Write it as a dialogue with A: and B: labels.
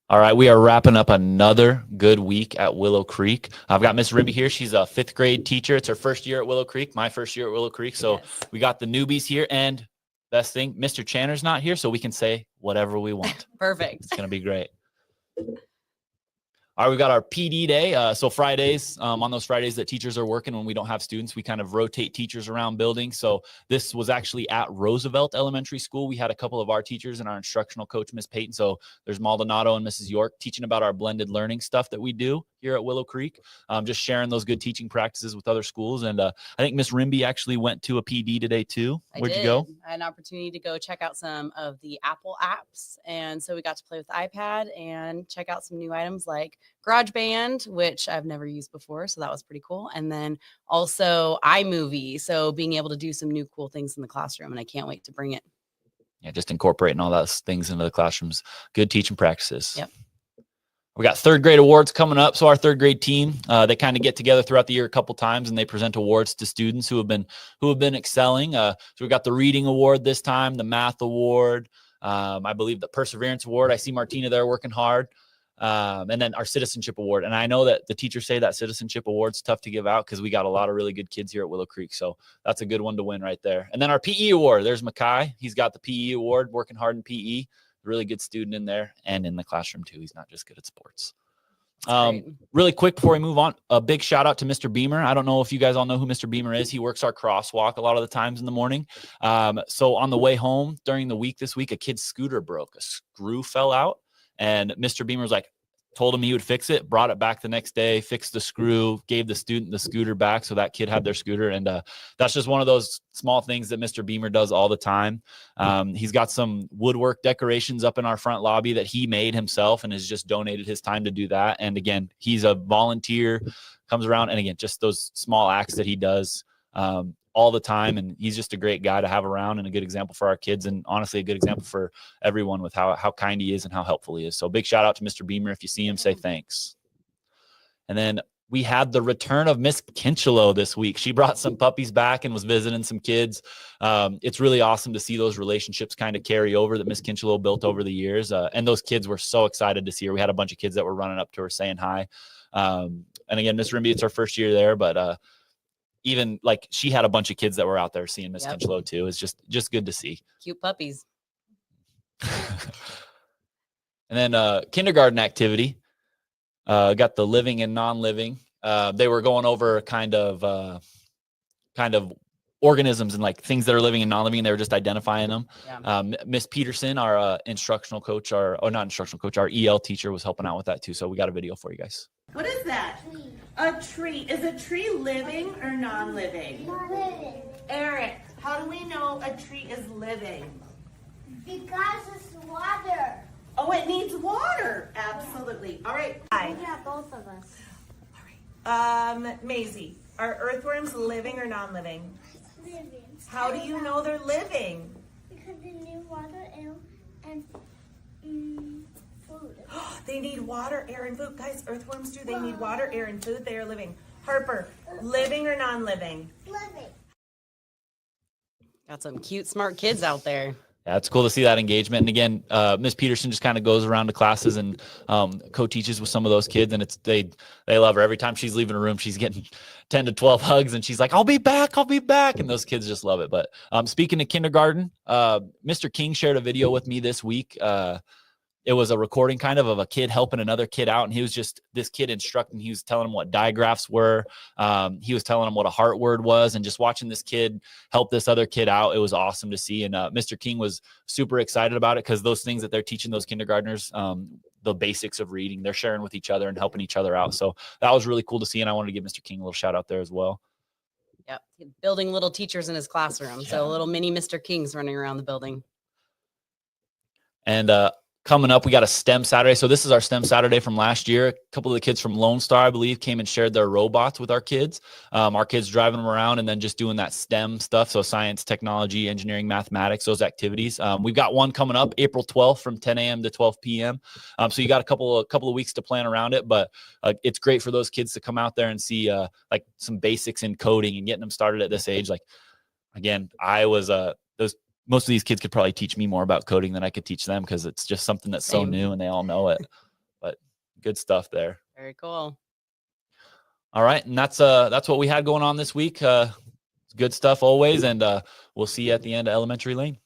A: All right, we are wrapping up another good week at Willow Creek. I've got Miss Rimbey here. She's a 5th grade teacher. It's her first year at Willow Creek, my first year at Willow Creek. So
B: Yes.
A: we got the newbies here, and best thing, Mr. Channer's not here, so we can say whatever we want.
B: Perfect.
A: It's going to be great. All right, we've got our PD day. So Fridays, on those Fridays that teachers are working when we don't have students, we kind of rotate teachers around buildings. So this was actually at Roosevelt Elementary School. We had a couple of our teachers and our instructional coach, Miss Peyton. So there's Maldonado and Mrs. York teaching about our blended learning stuff that we do here at Willow Creek, just sharing those good teaching practices with other schools. And I think Miss Rimbey actually went to a PD today too. Where'd you go?
B: I had an opportunity to go check out some of the Apple apps. And so we got to play with the iPad and check out some new items like GarageBand, which I've never used before. So that was pretty cool. And then also iMovie. So being able to do some new cool things in the classroom. And I can't wait to bring it.
A: Yeah, just incorporating all those things into the classrooms. Good teaching practices.
B: Yep. We
A: got 3rd grade awards coming up. So our 3rd grade team, they kind of get together throughout the year a couple times and they present awards to students who have been excelling. So we got the reading award this time, the math award, I believe the perseverance award. I see Martina there working hard. And then our citizenship award. And I know that the teachers say that citizenship award's tough to give out because we got a lot of really good kids here at Willow Creek. So that's a good one to win right there. And then our PE award, there's Mackay. He's got the PE award, working hard in PE. Really good student in there and in the classroom too. He's not just good at sports. Really quick before we move on, a big shout out to Mr. Beamer. I don't know if you guys all know who Mr. Beamer is. He works our crosswalk a lot of the times in the morning. So on the way home during the week this week, a kid's scooter broke. A screw fell out and Mr. Beamer was like, told him he would fix it, brought it back the next day, fixed the screw, gave the student the scooter back so that kid had their scooter. And that's just one of those small things that Mr. Beamer does all the time. He's got some woodwork decorations up in our front lobby that he made himself and has just donated his time to do that. And again, he's a volunteer, comes around, and again, just those small acts that he does all the time. And he's just a great guy to have around and a good example for our kids. And honestly, a good example for everyone with how kind he is and how helpful he is. So big shout out to Mr. Beamer. If you see him, say thanks. And then we had the return of Miss Kinchelow this week. She brought some puppies back and was visiting some kids. It's really awesome to see those relationships kind of carry over that Miss Kinchelow built over the years. And those kids were so excited to see her. We had a bunch of kids that were running up to her saying hi. And again, Miss Rimbey, it's our first year there, but even like she had a bunch of kids that were out there seeing Miss Kinchelow too. It's just good to see.
B: Cute puppies.
A: And then kindergarten activity. Got the living and non-living. They were going over kind of organisms and like things that are living and non-living, and they were just identifying them. Yeah. Miss Peterson, our instructional coach, our EL teacher, was helping out with that too. So we got a video for you guys.
C: What is that? A tree. Is a tree living or non-living?
D: Non-living.
C: Eric, how do we know a tree is living?
D: Because it's water.
C: Oh, it needs water. Absolutely. All right. Hi.
D: Yeah, both of us.
C: All right. Maisie, are earthworms living or non-living?
D: Living.
C: How do you know they're living?
D: Because they need water, air, and food.
C: They need water, air, and food. Guys, earthworms do. They need water, air, and food. They are living. Harper, living or non-living?
D: Living.
B: Got some cute, smart kids out there.
A: Yeah, it's cool to see that engagement. And again, Miss Peterson just kind of goes around to classes and co-teaches with some of those kids, and they love her. Every time she's leaving a room, she's getting 10 to 12 hugs, and she's like, I'll be back, and those kids just love it. But speaking of kindergarten, Mr. King shared a video with me this week. It was a recording kind of a kid helping another kid out. And he was just this kid instructing. He was telling him what digraphs were. He was telling him what a heart word was. And just watching this kid help this other kid out, it was awesome to see. And Mr. King was super excited about it because those things that they're teaching those kindergartners, the basics of reading, they're sharing with each other and helping each other out. So that was really cool to see. And I wanted to give Mr. King a little shout out there as well.
B: Yep. Building little teachers in his classroom.
A: Yeah.
B: So little mini Mr. Kings running around the building.
A: And coming up, we got a STEM Saturday. So this is our STEM Saturday from last year. A couple of the kids from Lone Star, I believe, came and shared their robots with our kids. Our kids driving them around and then just doing that STEM stuff. So science, technology, engineering, mathematics, those activities. We've got one coming up April 12th from 10 a.m. to 12 p.m. So you got a couple of weeks to plan around it, but it's great for those kids to come out there and see like some basics in coding and getting them started at this age. Like, again, most of these kids could probably teach me more about coding than I could teach them because it's just something that's so new and they all know it. good stuff there.
B: Very cool.
A: All right. And that's what we had going on this week. Good stuff always. And we'll see you at the end of Elementary Lane.